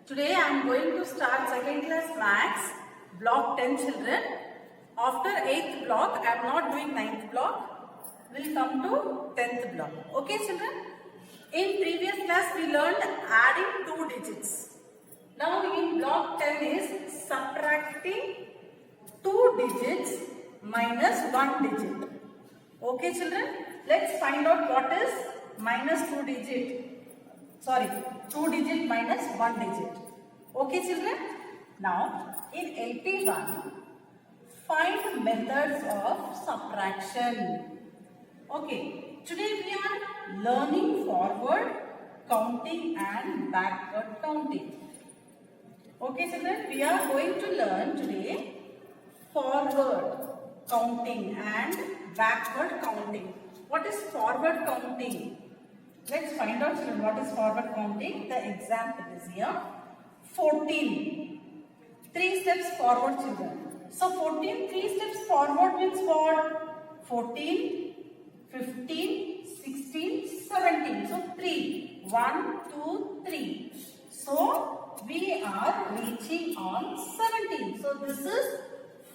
Today I am going to start second class maths, block 10 children. After 8th block, I am not doing 9th block. We'll come to 10th block. Okay children? In previous class we learned adding two digits. Now in block 10 is subtracting two digits minus one digit. Okay children? Let's find out what is minus two digit. Sorry, 2 digit minus 1 digit. Okay children? Now in LP1, find methods of subtraction. Okay, today we are learning forward counting and backward counting. Okay children, we are going to learn today forward counting and backward counting. What is forward counting? Let's find out children what is forward counting. The example is here. 14. 3 steps forward children. So 14, 3 steps forward means what? 14, 15, 16, 17. So 3. 1, 2, 3. So we are reaching on 17. So this is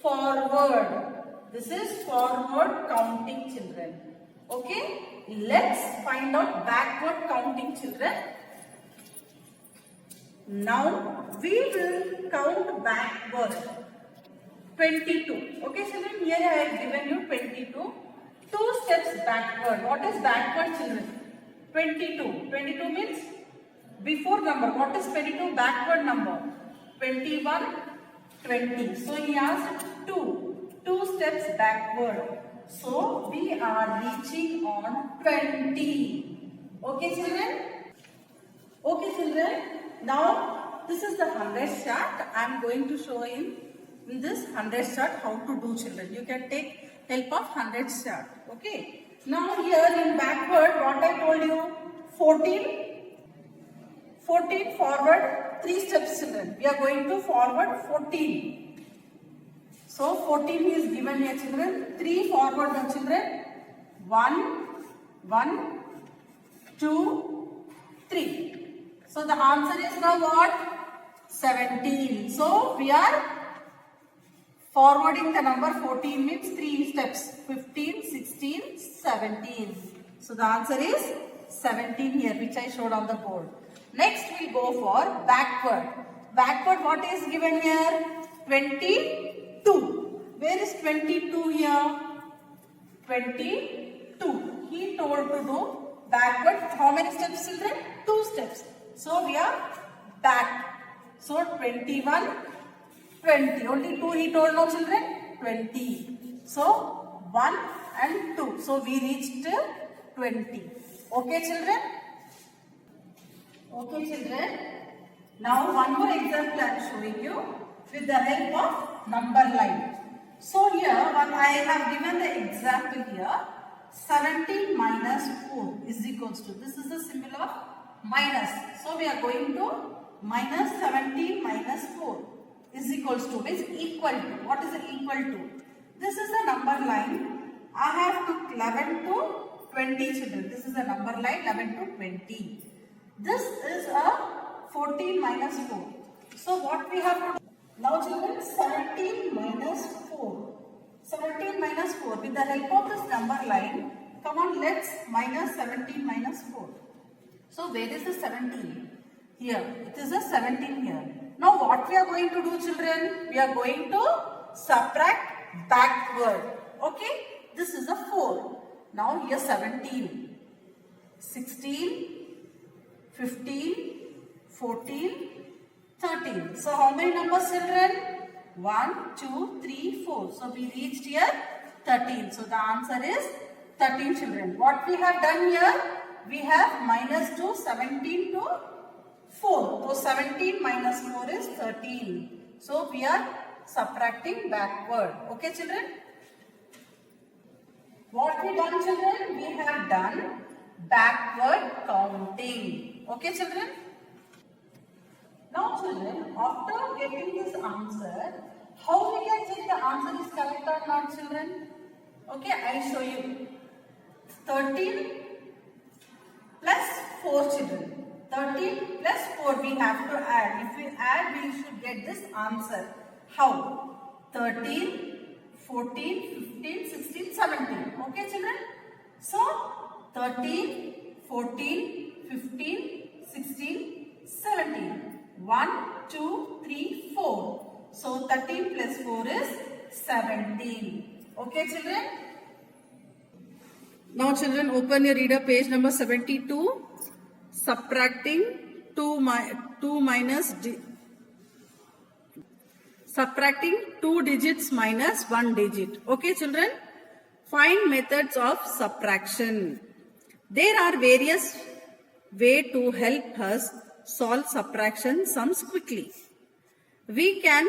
forward. This is forward counting children. Okay. Let's find out backward counting children. Now we will count backward. 22. Okay children, here I have given you 22. 2 steps backward. What is backward children? 22. 22 means before number. What is 22? Backward number. 21, 20. So he asked 2. 2 steps backward. So we are reaching on 20. Okay children? Okay children? Now this is the 100 chart. I am going to show in this 100 chart how to do children. You can take help of 100 chart. Okay. Now here in backward what I told you 14 forward 3 steps children. We are going to forward 14. So 14 is given here children. 3 forward now children. 1, 2, 3. So the answer is now what? 17. So we are forwarding the number 14 means 3 steps. 15, 16, 17. So the answer is 17 here which I showed on the board. Next we go for backward. Backward what is given here? 22. Where is 22 here? 22. He told to do backward. How many steps children? 2 steps. So we are back. So 21, 20. Only 2 he told no children? 20. So 1 and 2. So we reached 20. Okay children? Okay children? Now one more example I am showing you with the help of number line. So here I have given the example here 17 minus 4 is equals to, this is the symbol of minus. So we are going to minus 17 minus 4 is equals to, is equal to. What is it equal to? This is the number line. I have to 11 to 20 children. This is the number line 11 to 20. This is a 14 minus 4. So what we have to do? Now children 17 minus 4. 17 minus 4. With the help of this number line, come on let's minus 17 minus 4. So where is the 17? Here. It is a 17 here. Now what we are going to do children? We are going to subtract backward. Okay. This is a 4. Now here 17. 16. 15. 14. 13. So how many numbers children? 1, 2, 3, 4. So we reached here 13. So the answer is 13 children. What we have done here? We have minus 2, 17 to 4. So 17 minus 4 is 13. So we are subtracting backward. Okay children? What we done children? We have done backward counting. Okay children? Now children, after getting this answer, how we can check the answer is correct or not children? Okay, I will show you. 13 plus 4 children. 13 plus 4 we have to add. If we add, we should get this answer. How? 13, 14, 15, 16, 17. Okay, children? So, 13, 14, 15, 16, 17. 1, 2, 3, 4. So, 13 plus 4 is 17. Okay, children? Now, children, open your reader page number 72. Subtracting 2 digits minus 1 digit. Okay, children? Find methods of subtraction. There are various ways to help us solve subtraction sums quickly. We can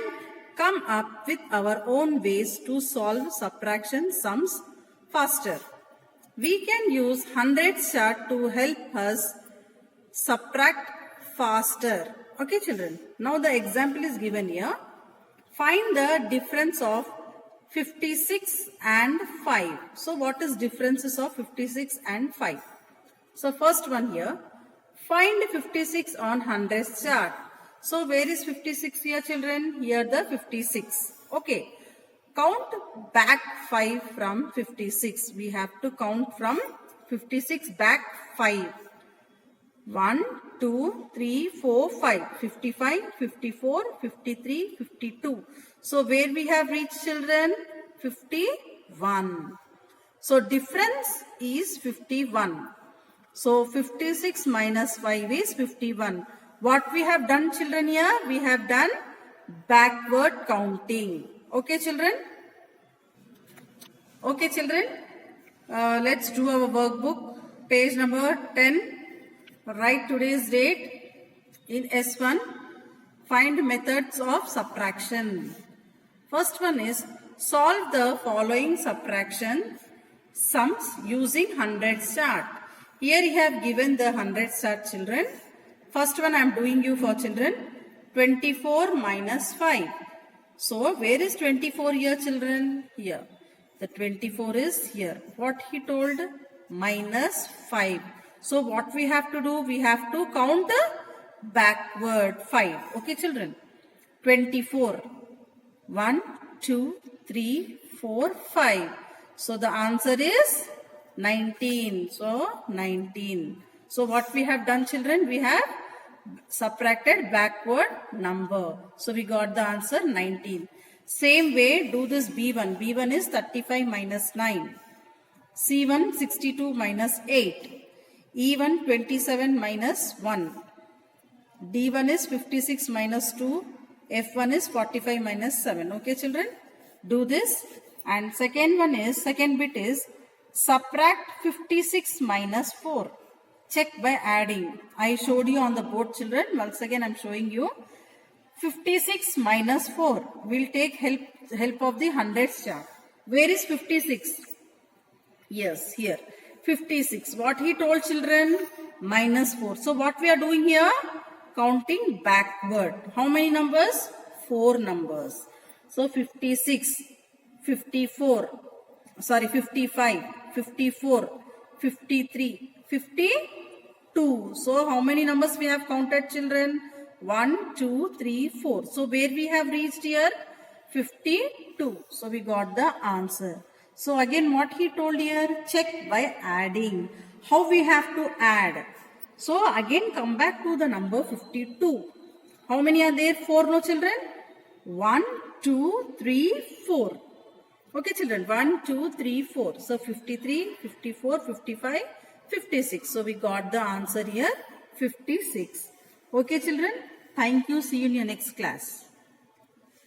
come up with our own ways to solve subtraction sums faster. We can use hundreds chart to help us subtract faster. Okay, children. Now the example is given here. Find the difference of 56 and 5. So what is differences of 56 and 5? So first one here. Find 56 on hundreds chart. So where is 56 here, children? Here the 56. Okay. Count back 5 from 56. We have to count from 56 back 5. 1, 2, 3, 4, 5. 55, 54, 53, 52. So where we have reached, children? 51. So difference is 51. So 56 minus 5 is 51. What we have done, children, here? We have done backward counting. Okay, children? Okay, children? Let's do our workbook. Page number 10. Write today's date in S1. Find methods of subtraction. First one is solve the following subtraction sums using hundreds chart. Here you have given the hundreds chart, children. First one I am doing you for children. 24 minus 5. So where is 24 here, children? Here. The 24 is here. What he told? Minus 5. So what we have to do? We have to count the backward 5. Okay, children. 24. 1, 2, 3, 4, 5. So the answer is 19. So 19. So what we have done, children? We have subtracted backward number. So we got the answer 19. Same way, do this B1. B1 is 35 minus 9. C1 62 minus 8. E1 27 minus 1. D1 is 56 minus 2. F1 is 45 minus 7. Okay, children? Do this. And second bit is subtract 56 minus 4. Check by adding. I showed you on the board, children. Once again, I am showing you. 56 minus 4. We'll take help of the hundreds chart. Where is 56? Yes, here. 56. What he told, children? Minus 4. So what we are doing here? Counting backward. How many numbers? 4 numbers. So 56, 54, 55, 54, 53, 52. So how many numbers we have counted, children? 1, 2, 3, 4. So where we have reached here? 52. So we got the answer. So again what he told here? Check by adding. How we have to add? So again come back to the number 52. How many are there? 4, no, children? 1, 2, 3, 4. Okay, children. 1, 2, 3, 4. So 53, 54, 55, 56. So we got the answer here 56. Okay, children. Thank you. See you in your next class.